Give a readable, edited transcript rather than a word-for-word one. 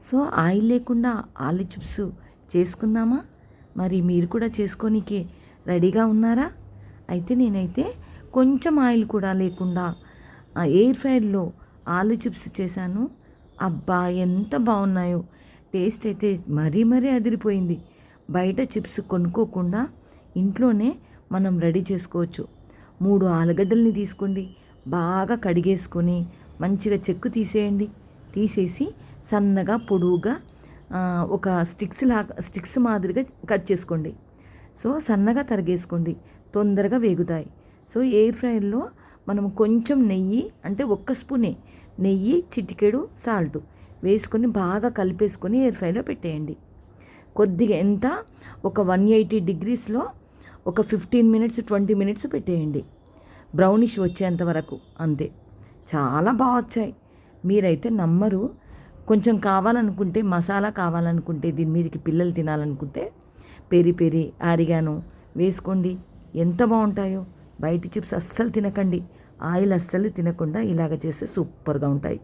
So oil లేకుండా ఆలు chips చేసుకుందామా? మరి మీరు కూడా చేసుకోనీకి రెడీగా ఉన్నారా? అయితే నేనైతే కొంచెం ఆయిల్ కూడా లేకుండా ఎయిర్ ఫ్రైర్లో ఆలు చిప్స్ చేశాను. అబ్బా ఎంత బాగున్నాయో! టేస్ట్ అయితే మరీ అదిరిపోయింది. బయట చిప్స్ కొనుక్కోకుండా ఇంట్లోనే మనం రెడీ చేసుకోవచ్చు. 3 ఆలుగడ్డల్ని తీసుకోండి, బాగా కడిగేసుకొని మంచిగా చెక్కు తీసేయండి. తీసేసి సన్నగా పొడువుగా ఒక స్టిక్స్ మాదిరిగా కట్ చేసుకోండి. సో సన్నగా తరిగేసుకోండి, తొందరగా వేగుతాయి. సో ఎయిర్ ఫ్రైయర్లో మనం కొంచెం నెయ్యి, అంటే 1 స్పూనే నెయ్యి, చిటికెడు సాల్ట్ వేసుకొని బాగా కలిపేసుకొని ఎయిర్ ఫ్రైలో పెట్టేయండి. కొద్దిగా ఎంత ఒక 180 డిగ్రీస్లో ఒక 15 మినిట్స్ 20 మినిట్స్ పెట్టేయండి, బ్రౌనిష్ వచ్చేంత వరకు. అంతే, చాలా బాగా వచ్చాయి. మీరైతే నమ్మరు. కొంచెం కావాలనుకుంటే, మసాలా కావాలనుకుంటే, దీని మీదకి పిల్లలు తినాలనుకుంటే పెరి ఆరిగానో వేసుకోండి. ఎంత బాగుంటాయో! బయట చిప్స్ అస్సలు తినకండి, ఆయిల్ అస్సలు తినకుండా ఇలాగ చేస్తే సూపర్గా ఉంటాయి.